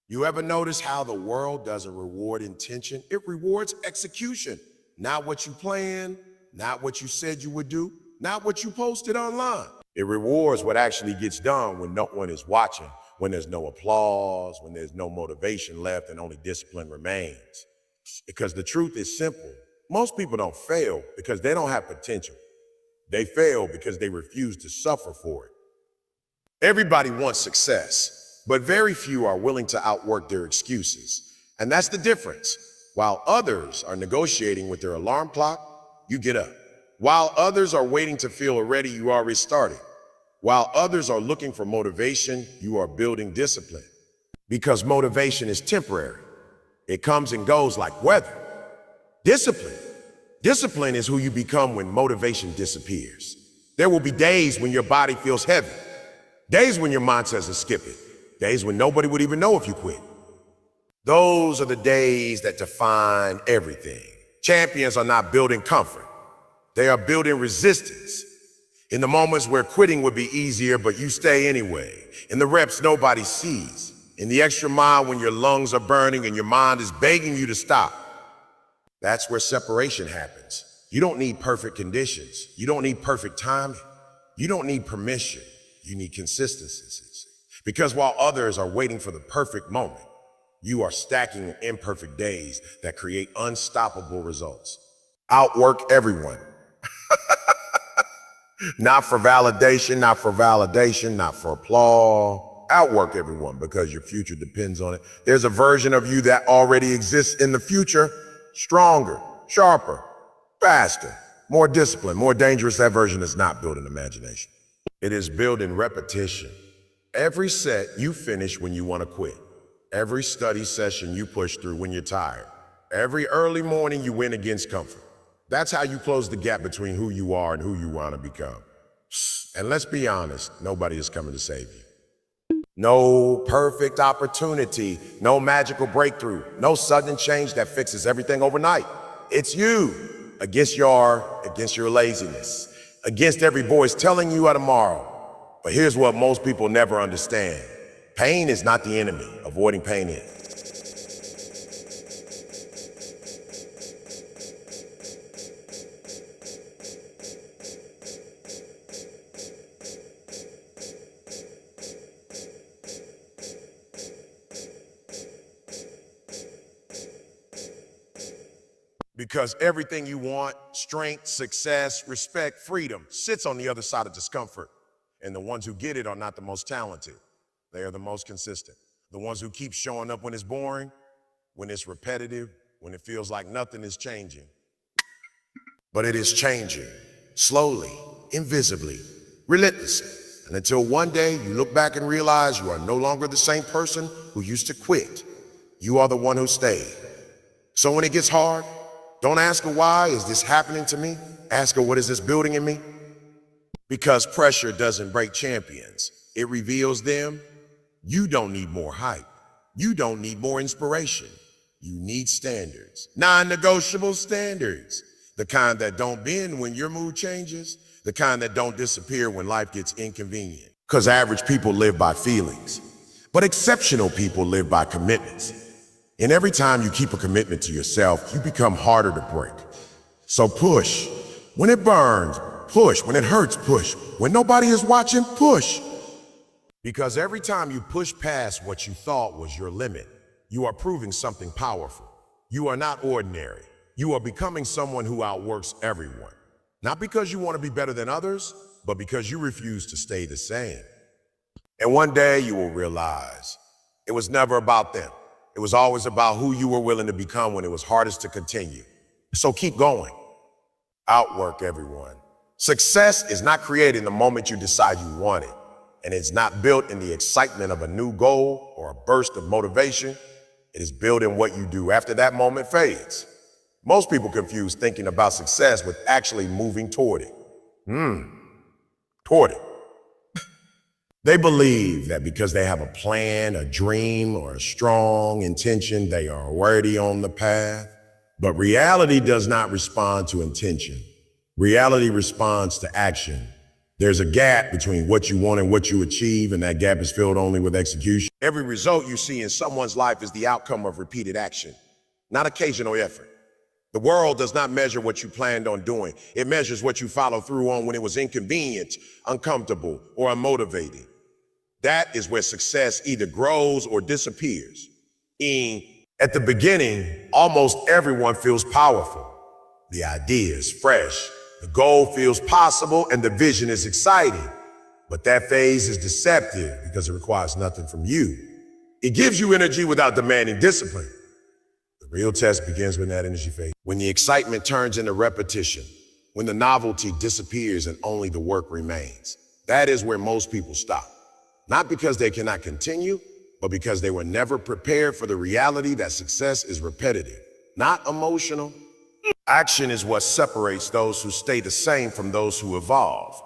You ever notice how the world doesn't reward intention? It rewards execution. Not what you planned, not what you said you would do, not what you posted online. It rewards what actually gets done when no one is watching, when there's no applause, when there's no motivation left and only discipline remains. Because the truth is simple. Most people don't fail because they don't have potential. They fail because they refuse to suffer for it. Everybody wants success, but very few are willing to outwork their excuses. And that's the difference. While others are negotiating with their alarm clock, you get up. While others are waiting to feel ready, you already started. While others are looking for motivation, you are building discipline. Because motivation is temporary. It comes and goes like weather. Discipline is who you become when motivation disappears. There will be days when your body feels heavy. Days when your mind says to skip it. Days when nobody would even know if you quit. Those are the days that define everything. Champions are not building comfort. They are building resistance. In the moments where quitting would be easier, but you stay anyway. In the reps nobody sees. In the extra mile when your lungs are burning and your mind is begging you to stop. That's where separation happens. You don't need perfect conditions. You don't need perfect timing. You don't need permission. You need consistency. Because while others are waiting for the perfect moment, you are stacking imperfect days that create unstoppable results. Outwork everyone. Not for validation, not for applause. Outwork everyone because your future depends on it. There's a version of you that already exists in the future. Stronger, sharper, faster, more disciplined, more dangerous. That version is not built in imagination. It is built in repetition. Every set you finish when you want to quit. Every study session you push through when you're tired. Every early morning you win against comfort. That's how you close the gap between who you are and who you want to become. And let's be honest, nobody is coming to save you. No perfect opportunity, no magical breakthrough, no sudden change that fixes everything overnight. It's you against your laziness, against every voice telling you tomorrow. But here's what most people never understand. Pain is not the enemy. Avoiding pain is. Because everything you want, strength, success, respect, freedom, sits on the other side of discomfort. And the ones who get it are not the most talented. They are the most consistent. The ones who keep showing up when it's boring, when it's repetitive, when it feels like nothing is changing. But it is changing, slowly, invisibly, relentlessly. And until one day you look back and realize you are no longer the same person who used to quit. You are the one who stayed. So when it gets hard, don't ask her why is this happening to me. Ask her what is this building in me? Because pressure doesn't break champions. It reveals them. You don't need more hype. You don't need more inspiration. You need standards, non-negotiable standards. The kind that don't bend when your mood changes. The kind that don't disappear when life gets inconvenient. Because average people live by feelings, but exceptional people live by commitments. And every time you keep a commitment to yourself, you become harder to break. So push. When it burns, push. When it hurts, push. When nobody is watching, push. Because every time you push past what you thought was your limit, you are proving something powerful. You are not ordinary. You are becoming someone who outworks everyone. Not because you want to be better than others, but because you refuse to stay the same. And one day you will realize it was never about them. It was always about who you were willing to become when it was hardest to continue. So keep going. Outwork everyone. Success is not created the moment you decide you want it. And it's not built in the excitement of a new goal or a burst of motivation. It is built in what you do after that moment fades. Most people confuse thinking about success with actually moving toward it. Toward it. They believe that because they have a plan, a dream, or a strong intention, they are already on the path. But reality does not respond to intention. Reality responds to action. There's a gap between what you want and what you achieve, and that gap is filled only with execution. Every result you see in someone's life is the outcome of repeated action, not occasional effort. The world does not measure what you planned on doing. It measures what you follow through on when it was inconvenient, uncomfortable, or unmotivating. That is where success either grows or disappears. At the beginning, almost everyone feels powerful. The idea is fresh, the goal feels possible, and the vision is exciting. But that phase is deceptive because it requires nothing from you. It gives you energy without demanding discipline. The real test begins when that energy fades. When the excitement turns into repetition, when the novelty disappears and only the work remains. That is where most people stop. Not because they cannot continue, but because they were never prepared for the reality that success is repetitive, not emotional. Action is what separates those who stay the same from those who evolve.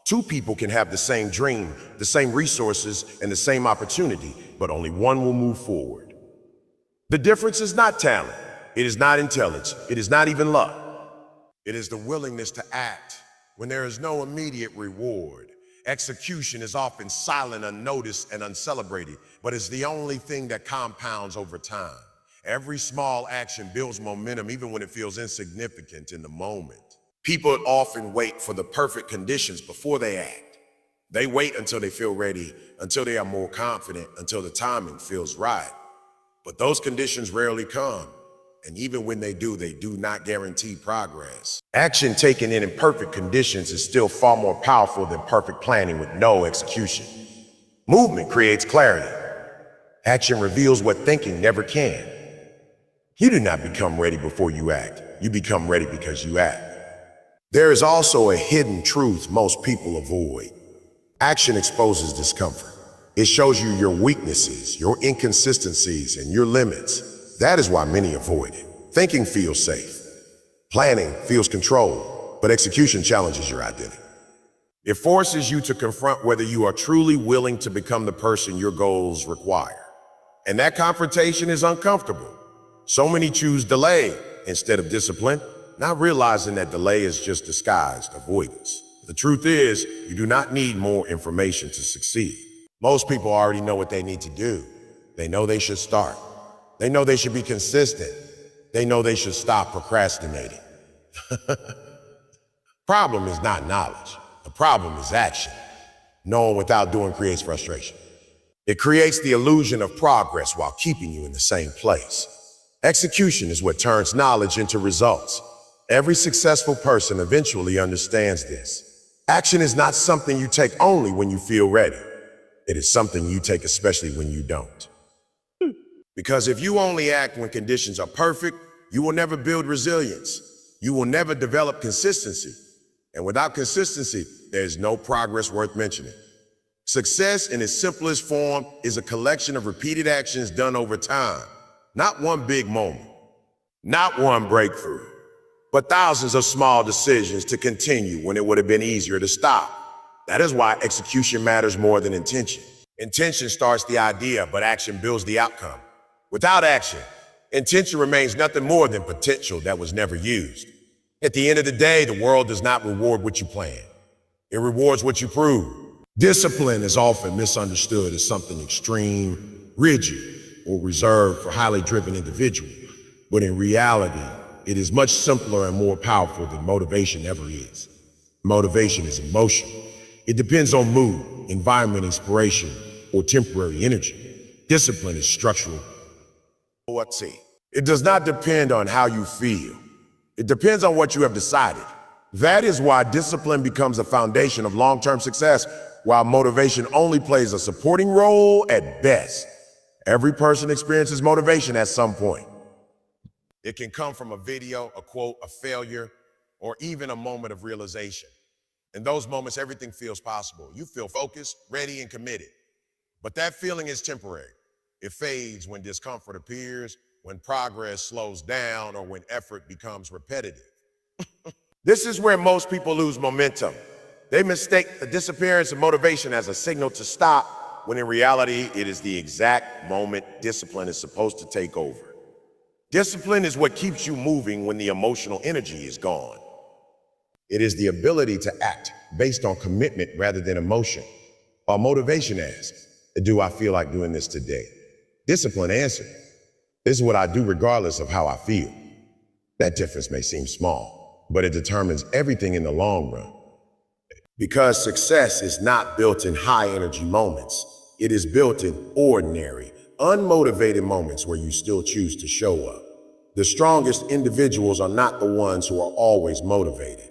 Two people can have the same dream, the same resources, and the same opportunity, but only one will move forward. The difference is not talent. It is not intelligence. It is not even luck. It is the willingness to act when there is no immediate reward. Execution is often silent, unnoticed, and uncelebrated, but it's the only thing that compounds over time. Every small action builds momentum even when it feels insignificant in the moment. People often wait for the perfect conditions before they act. They wait until they feel ready, until they are more confident, until the timing feels right. But those conditions rarely come, and even when they do not guarantee progress. Action taken in imperfect conditions is still far more powerful than perfect planning with no execution. Movement creates clarity. Action reveals what thinking never can. You do not become ready before you act. You become ready because you act. There is also a hidden truth most people avoid. Action exposes discomfort. It shows you your weaknesses, your inconsistencies, and your limits. That is why many avoid it. Thinking feels safe. Planning feels controlled, but execution challenges your identity. It forces you to confront whether you are truly willing to become the person your goals require. And that confrontation is uncomfortable. So many choose delay instead of discipline, not realizing that delay is just disguised avoidance. The truth is, you do not need more information to succeed. Most people already know what they need to do. They know they should start. They know they should be consistent. They know they should stop procrastinating. Problem is not knowledge. The problem is action. Knowing without doing creates frustration. It creates the illusion of progress while keeping you in the same place. Execution is what turns knowledge into results. Every successful person eventually understands this. Action is not something you take only when you feel ready. It is something you take especially when you don't. Because if you only act when conditions are perfect, you will never build resilience. You will never develop consistency. And without consistency, there's no progress worth mentioning. Success in its simplest form is a collection of repeated actions done over time. Not one big moment, not one breakthrough, but thousands of small decisions to continue when it would have been easier to stop. That is why execution matters more than intention. Intention starts the idea, but action builds the outcome. Without action, intention remains nothing more than potential that was never used. At the end of the day, the world does not reward what you plan. It rewards what you prove. Discipline is often misunderstood as something extreme, rigid, or reserved for highly driven individuals. But in reality, it is much simpler and more powerful than motivation ever is. Motivation is emotional. It depends on mood, environment, inspiration, or temporary energy. Discipline is structural. It does not depend on how you feel. It depends on what you have decided. That is why discipline becomes a foundation of long-term success, while motivation only plays a supporting role at best. Every person experiences motivation at some point. It can come from a video, a quote, a failure, or even a moment of realization. In those moments, everything feels possible. You feel focused, ready, and committed. But that feeling is temporary. It fades when discomfort appears, when progress slows down, or when effort becomes repetitive. This is where most people lose momentum. They mistake the disappearance of motivation as a signal to stop, when in reality, it is the exact moment discipline is supposed to take over. Discipline is what keeps you moving when the emotional energy is gone. It is the ability to act based on commitment rather than emotion. While motivation asks, do I feel like doing this today? Discipline answers, this is what I do regardless of how I feel. That difference may seem small, but it determines everything in the long run. Because success is not built in high-energy moments. It is built in ordinary, unmotivated moments where you still choose to show up. The strongest individuals are not the ones who are always motivated.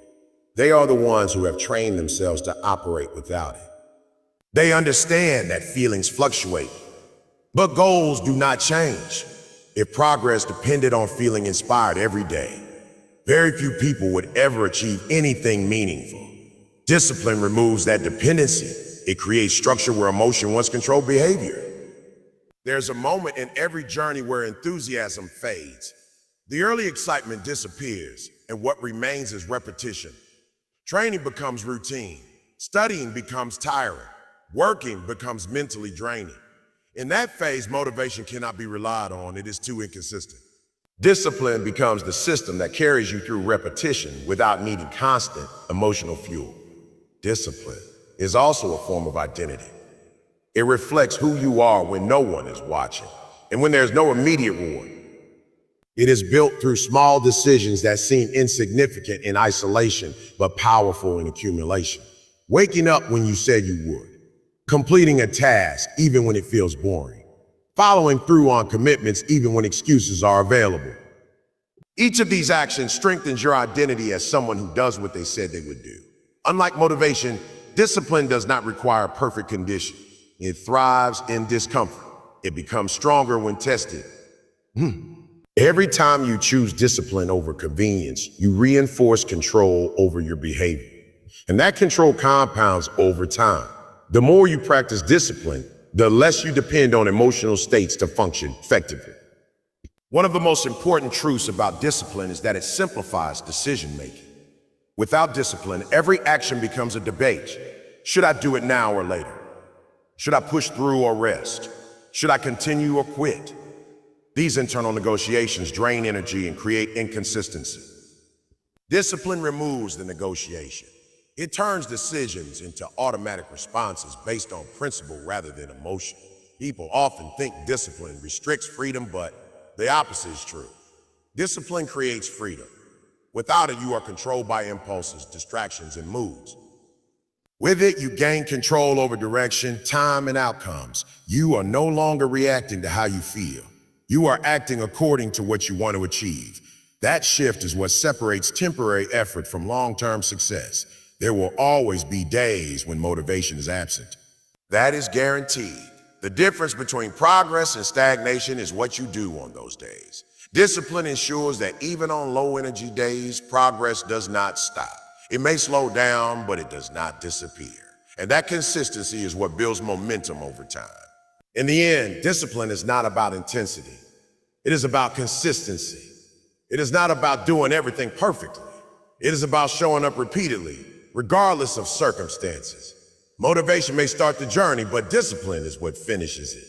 They are the ones who have trained themselves to operate without it. They understand that feelings fluctuate, but goals do not change. If progress depended on feeling inspired every day, very few people would ever achieve anything meaningful. Discipline removes that dependency. It creates structure where emotion once controlled behavior. There's a moment in every journey where enthusiasm fades. The early excitement disappears, and what remains is repetition. Training becomes routine. Studying becomes tiring. Working becomes mentally draining. In that phase, motivation cannot be relied on. It is too inconsistent. Discipline becomes the system that carries you through repetition without needing constant emotional fuel. Discipline is also a form of identity. It reflects who you are when no one is watching and when there's no immediate reward. It is built through small decisions that seem insignificant in isolation, but powerful in accumulation. Waking up when you said you would. Completing a task even when it feels boring. Following through on commitments even when excuses are available. Each of these actions strengthens your identity as someone who does what they said they would do. Unlike motivation, discipline does not require perfect conditions. It thrives in discomfort. It becomes stronger when tested. Every time you choose discipline over convenience, you reinforce control over your behavior. And that control compounds over time. The more you practice discipline, the less you depend on emotional states to function effectively. One of the most important truths about discipline is that it simplifies decision-making. Without discipline, every action becomes a debate. Should I do it now or later? Should I push through or rest? Should I continue or quit? These internal negotiations drain energy and create inconsistency. Discipline removes the negotiation. It turns decisions into automatic responses based on principle rather than emotion. People often think discipline restricts freedom, but the opposite is true. Discipline creates freedom. Without it, you are controlled by impulses, distractions, and moods. With it, you gain control over direction, time, and outcomes. You are no longer reacting to how you feel. You are acting according to what you want to achieve. That shift is what separates temporary effort from long-term success. There will always be days when motivation is absent. That is guaranteed. The difference between progress and stagnation is what you do on those days. Discipline ensures that even on low-energy days, progress does not stop. It may slow down, but it does not disappear. And that consistency is what builds momentum over time. In the end, discipline is not about intensity. It is about consistency. It is not about doing everything perfectly. It is about showing up repeatedly, regardless of circumstances. Motivation may start the journey, but discipline is what finishes it.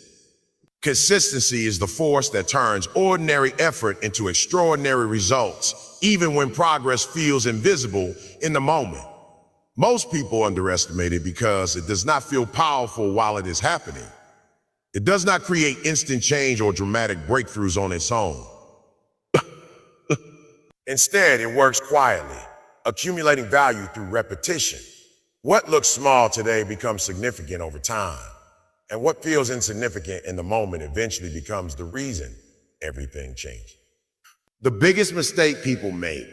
Consistency is the force that turns ordinary effort into extraordinary results, even when progress feels invisible in the moment. Most people underestimate it because it does not feel powerful while it is happening. It does not create instant change or dramatic breakthroughs on its own. Instead, it works quietly, accumulating value through repetition. What looks small today becomes significant over time. And what feels insignificant in the moment eventually becomes the reason everything changes. The biggest mistake people make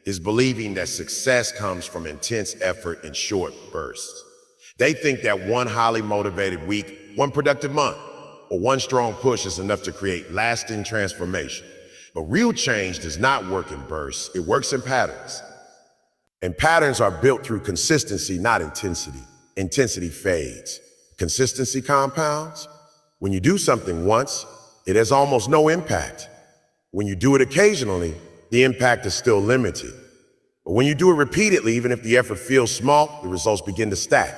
is believing that success comes from intense effort in short bursts. They think that one highly motivated week, one productive month, or one strong push is enough to create lasting transformation. But real change does not work in bursts, it works in patterns. And patterns are built through consistency, not intensity. Intensity fades. Consistency compounds. When you do something once, it has almost no impact. When you do it occasionally, the impact is still limited. But when you do it repeatedly, even if the effort feels small, the results begin to stack.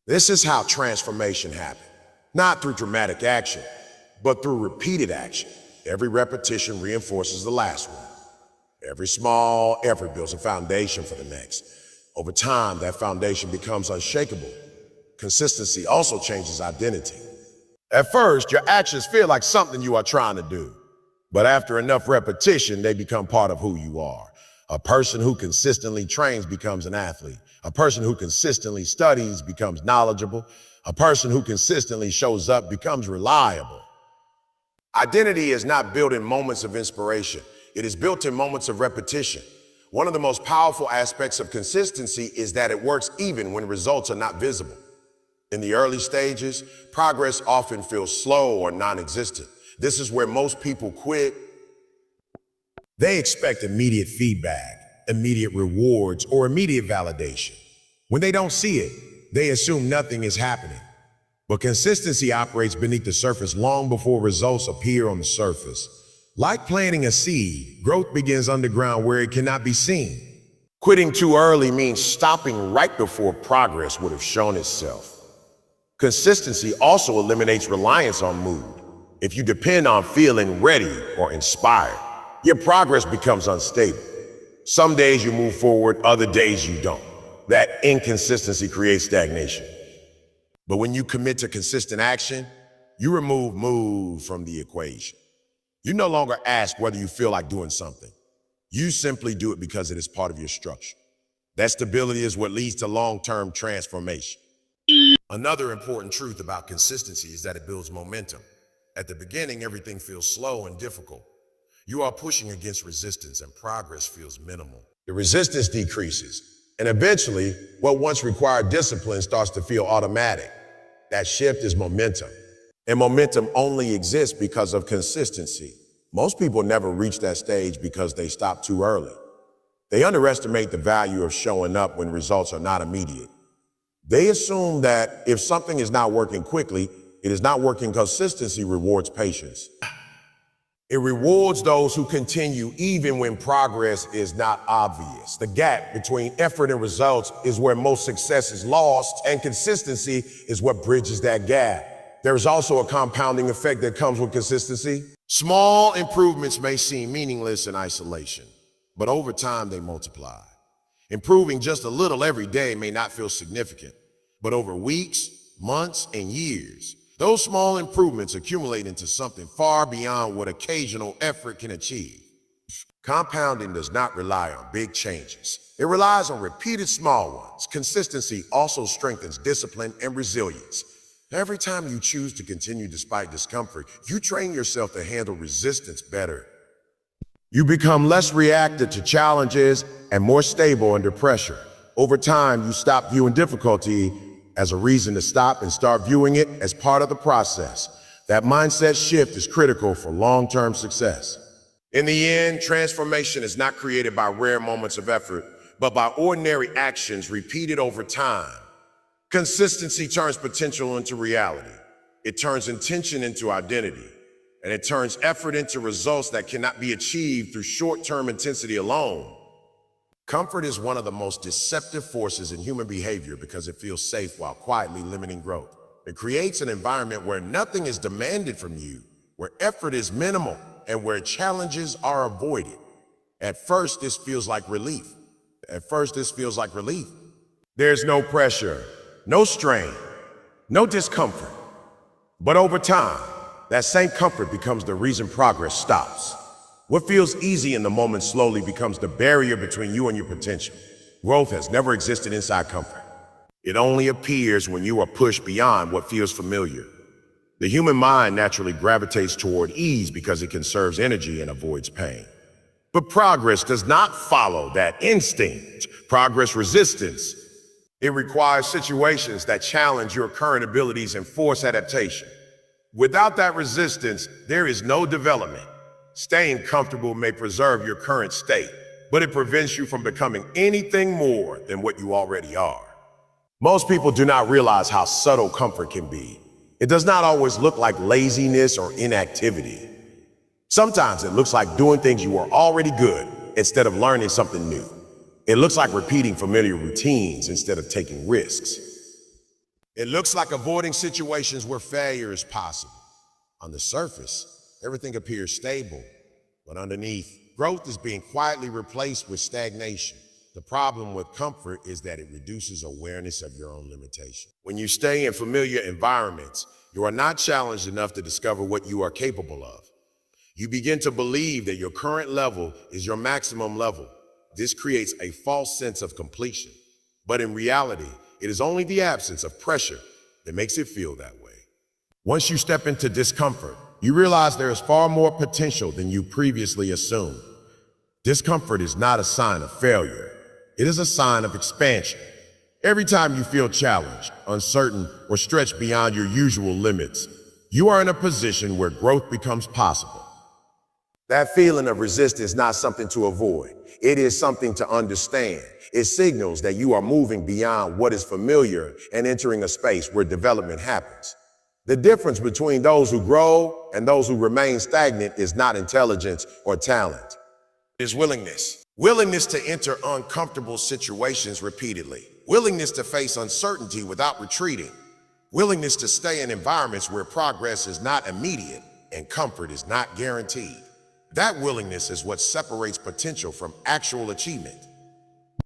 This is how transformation happens. Not through dramatic action, but through repeated action. Every repetition reinforces the last one. Every small effort builds a foundation for the next. Over time, that foundation becomes unshakable. Consistency also changes identity. At first, your actions feel like something you are trying to do. But after enough repetition, they become part of who you are. A person who consistently trains becomes an athlete. A person who consistently studies becomes knowledgeable. A person who consistently shows up becomes reliable. Identity is not built in moments of inspiration. It is built in moments of repetition. One of the most powerful aspects of consistency is that it works even when results are not visible. In the early stages, progress often feels slow or non-existent. This is where most people quit. They expect immediate feedback, immediate rewards, or immediate validation. When they don't see it, they assume nothing is happening. But consistency operates beneath the surface long before results appear on the surface. Like planting a seed, growth begins underground where it cannot be seen. Quitting too early means stopping right before progress would have shown itself. Consistency also eliminates reliance on mood. If you depend on feeling ready or inspired, your progress becomes unstable. Some days you move forward, other days you don't. That inconsistency creates stagnation. But when you commit to consistent action, you remove mood from the equation. You no longer ask whether you feel like doing something. You simply do it because it is part of your structure. That stability is what leads to long-term transformation. Another important truth about consistency is that it builds momentum. At the beginning, everything feels slow and difficult. You are pushing against resistance and progress feels minimal. The resistance decreases, and eventually, what once required discipline starts to feel automatic. That shift is momentum. And momentum only exists because of consistency. Most people never reach that stage because they stop too early. They underestimate the value of showing up when results are not immediate. They assume that if something is not working quickly, it is not working. Consistency rewards patience. It rewards those who continue even when progress is not obvious. The gap between effort and results is where most success is lost, and consistency is what bridges that gap. There's also a compounding effect that comes with consistency. Small improvements may seem meaningless in isolation, but over time they multiply. Improving just a little every day may not feel significant, but over weeks, months, and years, those small improvements accumulate into something far beyond what occasional effort can achieve. Compounding does not rely on big changes. It relies on repeated small ones. Consistency also strengthens discipline and resilience. Every time you choose to continue despite discomfort, you train yourself to handle resistance better. You become less reactive to challenges and more stable under pressure. Over time, you stop viewing difficulty as a reason to stop and start viewing it as part of the process. That mindset shift is critical for long-term success. In the end, transformation is not created by rare moments of effort, but by ordinary actions repeated over time. Consistency turns potential into reality. It turns intention into identity. And it turns effort into results that cannot be achieved through short-term intensity alone. Comfort is one of the most deceptive forces in human behavior because it feels safe while quietly limiting growth. It creates an environment where nothing is demanded from you, where effort is minimal, and where challenges are avoided. At first, this feels like relief. There's no pressure, no strain, no discomfort. But over time, that same comfort becomes the reason progress stops. What feels easy in the moment slowly becomes the barrier between you and your potential. Growth has never existed inside comfort. It only appears when you are pushed beyond what feels familiar. The human mind naturally gravitates toward ease because it conserves energy and avoids pain. But progress does not follow that instinct. Progress resistance. It requires situations that challenge your current abilities and force adaptation. Without that resistance, there is no development. Staying comfortable may preserve your current state, but it prevents you from becoming anything more than what you already are. Most people do not realize how subtle comfort can be. It does not always look like laziness or inactivity. Sometimes it looks like doing things you are already good instead of learning something new. It looks like repeating familiar routines instead of taking risks. It looks like avoiding situations where failure is possible. On the surface, everything appears stable, but underneath, Growth is being quietly replaced with stagnation. The problem with comfort is that it reduces awareness of your own limitation. When you stay in familiar environments, you are not challenged enough to discover what you are capable of. You begin to believe that your current level is your maximum level. This creates a false sense of completion. But in reality, it is only the absence of pressure that makes it feel that way. Once you step into discomfort, you realize there is far more potential than you previously assumed. Discomfort is not a sign of failure. It is a sign of expansion. Every time you feel challenged, uncertain, or stretched beyond your usual limits, you are in a position where growth becomes possible. That feeling of resistance is not something to avoid. It is something to understand. It signals that you are moving beyond what is familiar and entering a space where development happens. The difference between those who grow and those who remain stagnant is not intelligence or talent. It is willingness. Willingness to enter uncomfortable situations repeatedly. Willingness to face uncertainty without retreating. Willingness to stay in environments where progress is not immediate and comfort is not guaranteed. That willingness is what separates potential from actual achievement.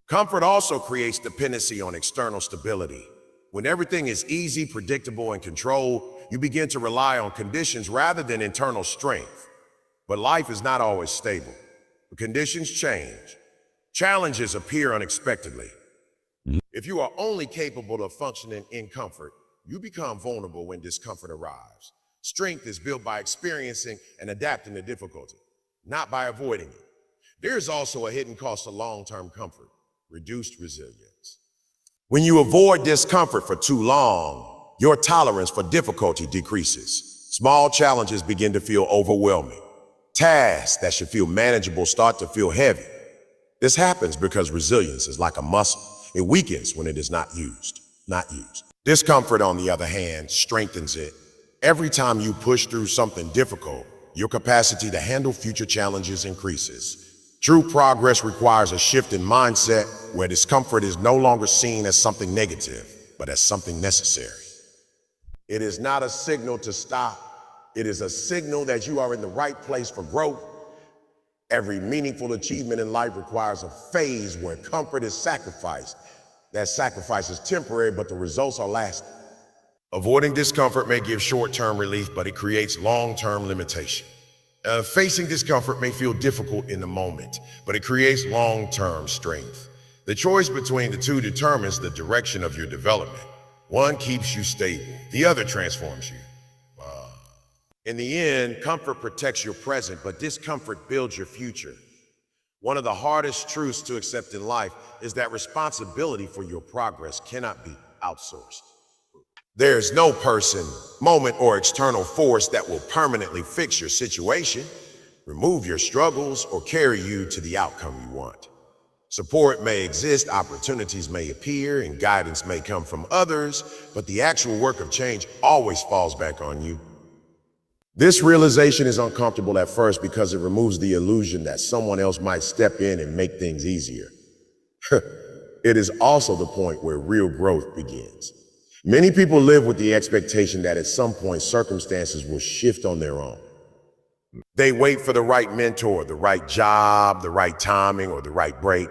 Comfort also creates dependency on external stability. When everything is easy, predictable, and controlled, you begin to rely on conditions rather than internal strength. But life is not always stable. Conditions change. Challenges appear unexpectedly. If you are only capable of functioning in comfort, you become vulnerable when discomfort arrives. Strength is built by experiencing and adapting to difficulty, not by avoiding it. There is also a hidden cost of long-term comfort: reduced resilience. When you avoid discomfort for too long, your tolerance for difficulty decreases. Small challenges begin to feel overwhelming. Tasks that should feel manageable start to feel heavy. This happens because resilience is like a muscle. It weakens when it is not used. Discomfort, on the other hand, strengthens it. Every time you push through something difficult, your capacity to handle future challenges increases. True progress requires a shift in mindset where discomfort is no longer seen as something negative, but as something necessary. It is not a signal to stop. It is a signal that you are in the right place for growth. Every meaningful achievement in life requires a phase where comfort is sacrificed. That sacrifice is temporary, but the results are lasting. Avoiding discomfort may give short-term relief, but it creates long-term limitation. Facing discomfort may feel difficult in the moment, but it creates long-term strength. The choice between the two determines the direction of your development. One keeps you stable, the other transforms you. In the end, comfort protects your present, but discomfort builds your future. One of the hardest truths to accept in life is that responsibility for your progress cannot be outsourced. There is no person, moment, or external force that will permanently fix your situation, remove your struggles, or carry you to the outcome you want. Support may exist, opportunities may appear, and guidance may come from others, but the actual work of change always falls back on you. This realization is uncomfortable at first because it removes the illusion that someone else might step in and make things easier. It is also the point where real growth begins. Many people live with the expectation that at some point circumstances will shift on their own. They wait for the right mentor, the right job, the right timing, or the right break.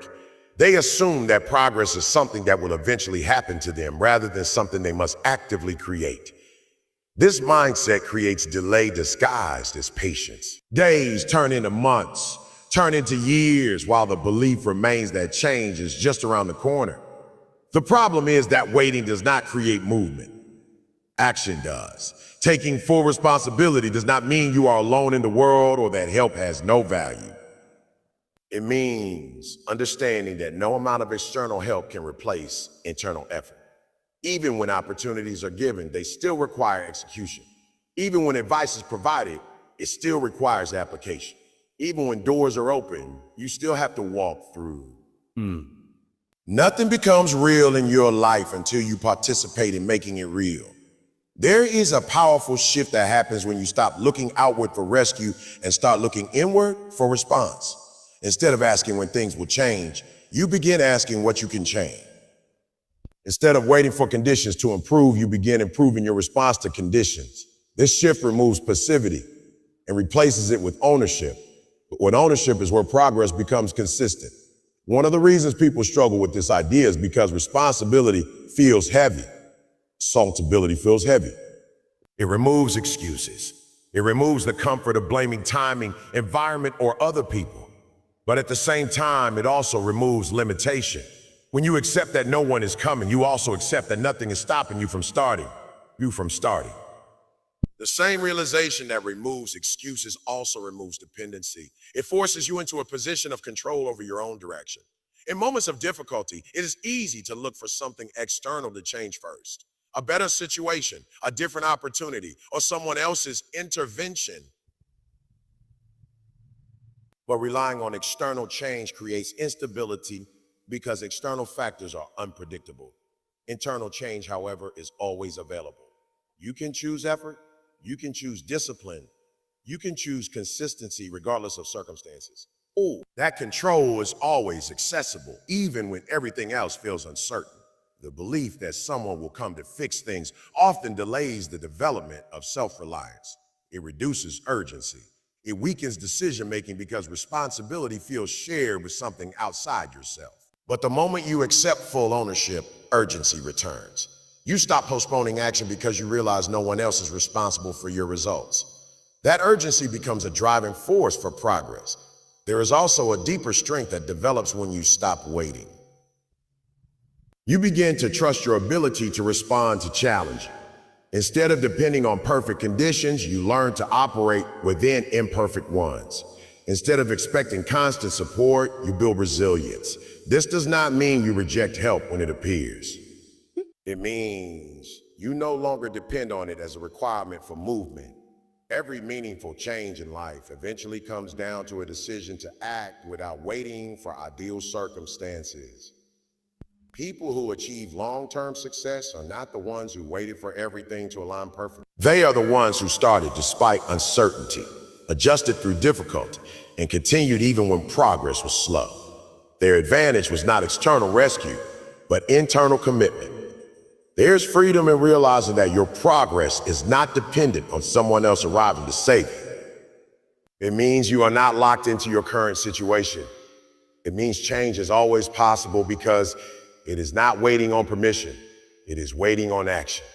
They assume that progress is something that will eventually happen to them rather than something they must actively create. This mindset creates delay disguised as patience. Days turn into months, turn into years, while the belief remains that change is just around the corner. The problem is that waiting does not create movement. Action does. Taking full responsibility does not mean you are alone in the world or that help has no value. It means understanding that no amount of external help can replace internal effort. Even when opportunities are given, they still require execution. Even when advice is provided, it still requires application. Even when doors are open, you still have to walk through. Nothing becomes real in your life until you participate in making it real. There is a powerful shift that happens when you stop looking outward for rescue and start looking inward for response. Instead of asking when things will change, you begin asking what you can change. Instead of waiting for conditions to improve, you begin improving your response to conditions. This shift removes passivity and replaces it with ownership. When ownership is where progress becomes consistent. One of the reasons people struggle with this idea is because responsibility feels heavy. Responsibility feels heavy. It removes excuses. It removes the comfort of blaming timing, environment, or other people. But at the same time, it also removes limitation. When you accept that no one is coming, you also accept that nothing is stopping you from starting. The same realization that removes excuses also removes dependency. It forces you into a position of control over your own direction. In moments of difficulty, it is easy to look for something external to change first. A better situation, a different opportunity, or someone else's intervention. But relying on external change creates instability because external factors are unpredictable. Internal change, however, is always available. You can choose effort, you can choose discipline, you can choose consistency regardless of circumstances. That control is always accessible, even when everything else feels uncertain. The belief that someone will come to fix things often delays the development of self-reliance. It reduces urgency. It weakens decision-making because responsibility feels shared with something outside yourself. But the moment you accept full ownership, urgency returns. You stop postponing action because you realize no one else is responsible for your results. That urgency becomes a driving force for progress. There is also a deeper strength that develops when you stop waiting. You begin to trust your ability to respond to challenge. Instead of depending on perfect conditions, you learn to operate within imperfect ones. Instead of expecting constant support, you build resilience. This does not mean you reject help when it appears. It means you no longer depend on it as a requirement for movement. Every meaningful change in life eventually comes down to a decision to act without waiting for ideal circumstances. People who achieve long-term success are not the ones who waited for everything to align perfectly. They are the ones who started despite uncertainty, adjusted through difficulty, and continued even when progress was slow. Their advantage was not external rescue, but internal commitment. There's freedom in realizing that your progress is not dependent on someone else arriving to save you. It means you are not locked into your current situation. It means change is always possible because it is not waiting on permission. It is waiting on action.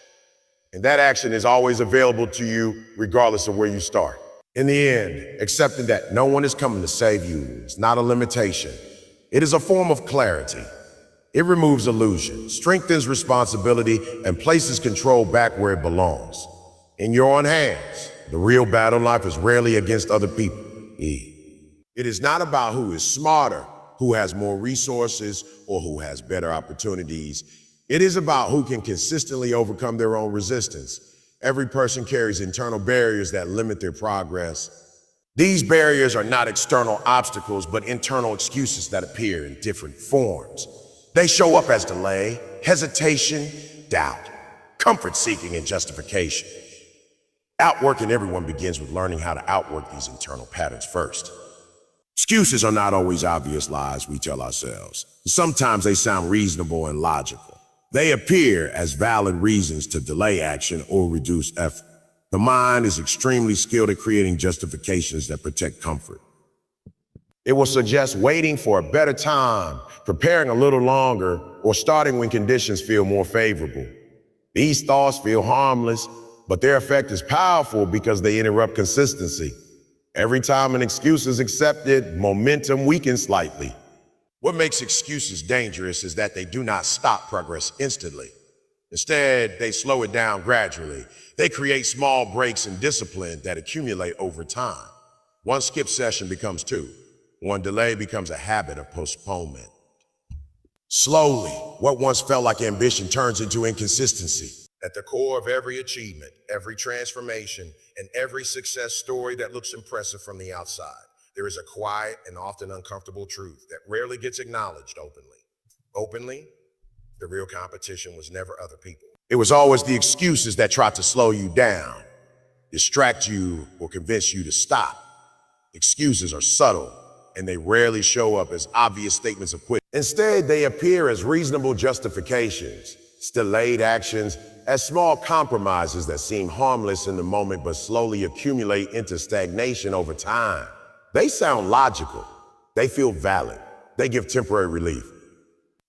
And that action is always available to you regardless of where you start. In the end, accepting that no one is coming to save you is not a limitation. It is a form of clarity. It removes illusion, strengthens responsibility, and places control back where it belongs. In your own hands. The real battle in life is rarely against other people. It is not about who is smarter, who has more resources, or who has better opportunities. It is about who can consistently overcome their own resistance. Every person carries internal barriers that limit their progress. These barriers are not external obstacles, but internal excuses that appear in different forms. They show up as delay, hesitation, doubt, comfort-seeking, and justification. Outworking everyone begins with learning how to outwork these internal patterns first. Excuses are not always obvious lies we tell ourselves. Sometimes they sound reasonable and logical. They appear as valid reasons to delay action or reduce effort. The mind is extremely skilled at creating justifications that protect comfort. It will suggest waiting for a better time, preparing a little longer, or starting when conditions feel more favorable. These thoughts feel harmless, but their effect is powerful because they interrupt consistency. Every time an excuse is accepted, momentum weakens slightly. What makes excuses dangerous is that they do not stop progress instantly. Instead, they slow it down gradually. They create small breaks in discipline that accumulate over time. One skip session becomes two. One delay becomes a habit of postponement. Slowly, what once felt like ambition turns into inconsistency. At the core of every achievement, every transformation, and every success story that looks impressive from the outside, there is a quiet and often uncomfortable truth that rarely gets acknowledged openly. Openly, the real competition was never other people. It was always the excuses that tried to slow you down, distract you, or convince you to stop. Excuses are subtle, and they rarely show up as obvious statements of quitting. Instead, they appear as reasonable justifications, delayed actions, as small compromises that seem harmless in the moment but slowly accumulate into stagnation over time. They sound logical. They feel valid. They give temporary relief.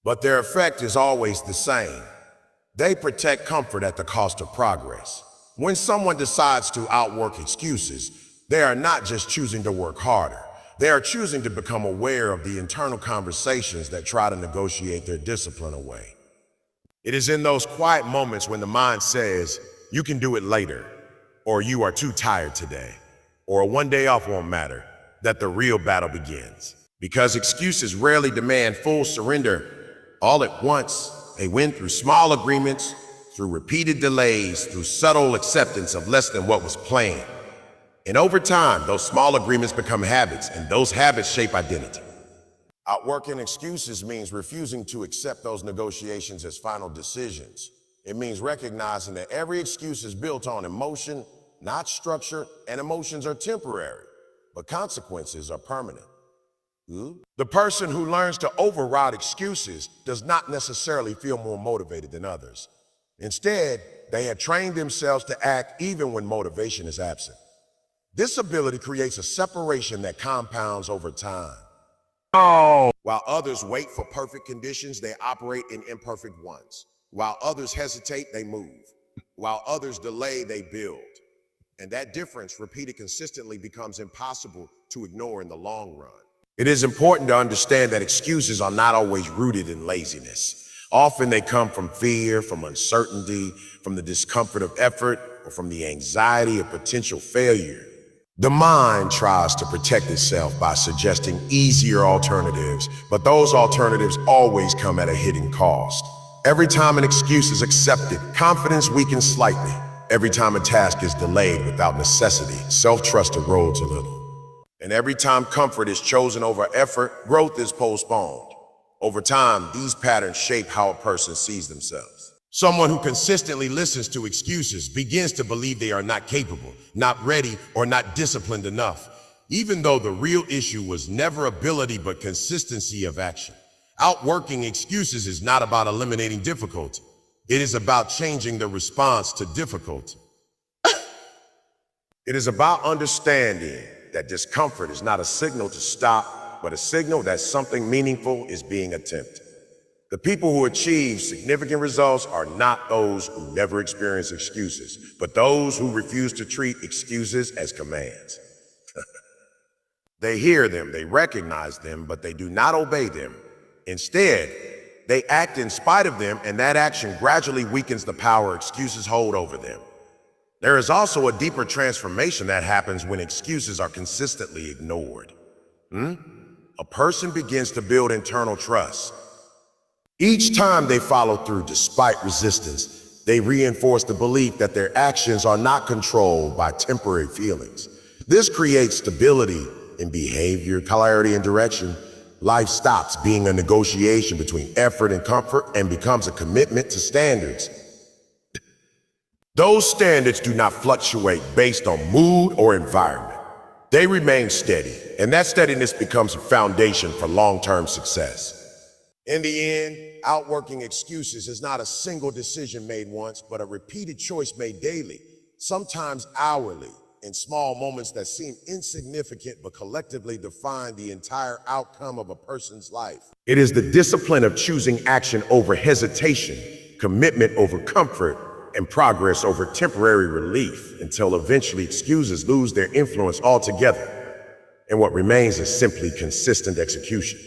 But their effect is always the same. They protect comfort at the cost of progress. When someone decides to outwork excuses, they are not just choosing to work harder. They are choosing to become aware of the internal conversations that try to negotiate their discipline away. It is in those quiet moments when the mind says, "You can do it later," or "You are too tired today," or "One day off won't matter," that the real battle begins. Because excuses rarely demand full surrender all at once. They win through small agreements, through repeated delays, through subtle acceptance of less than what was planned. And over time, those small agreements become habits, and those habits shape identity. Outworking excuses means refusing to accept those negotiations as final decisions. It means recognizing that every excuse is built on emotion, not structure, and emotions are temporary, but consequences are permanent. The person who learns to override excuses does not necessarily feel more motivated than others. Instead, they have trained themselves to act even when motivation is absent. This ability creates a separation that compounds over time. While others wait for perfect conditions, they operate in imperfect ones. While others hesitate, they move. While others delay, they build. And that difference, repeated consistently, becomes impossible to ignore in the long run. It is important to understand that excuses are not always rooted in laziness. Often they come from fear, from uncertainty, from the discomfort of effort, or from the anxiety of potential failure. The mind tries to protect itself by suggesting easier alternatives, but those alternatives always come at a hidden cost. Every time an excuse is accepted, confidence weakens slightly. Every time a task is delayed without necessity, self-trust erodes a little. And every time comfort is chosen over effort, growth is postponed. Over time, these patterns shape how a person sees themselves. Someone who consistently listens to excuses begins to believe they are not capable, not ready, or not disciplined enough, even though the real issue was never ability but consistency of action. Outworking excuses is not about eliminating difficulty. It is about changing the response to difficulty. It is about understanding that discomfort is not a signal to stop, but a signal that something meaningful is being attempted. The people who achieve significant results are not those who never experience excuses, but those who refuse to treat excuses as commands. They hear them, they recognize them, but they do not obey them. Instead, they act in spite of them, and that action gradually weakens the power excuses hold over them. There is also a deeper transformation that happens when excuses are consistently ignored. A person begins to build internal trust. Each time they follow through despite resistance, they reinforce the belief that their actions are not controlled by temporary feelings. This creates stability in behavior, clarity, and direction. Life stops being a negotiation between effort and comfort and becomes a commitment to standards. Those standards do not fluctuate based on mood or environment. They remain steady, and that steadiness becomes a foundation for long-term success. In the end, outworking excuses is not a single decision made once, but a repeated choice made daily, sometimes hourly, in small moments that seem insignificant but collectively define the entire outcome of a person's life. It is the discipline of choosing action over hesitation, commitment over comfort, and progress over temporary relief until eventually excuses lose their influence altogether, and what remains is simply consistent execution.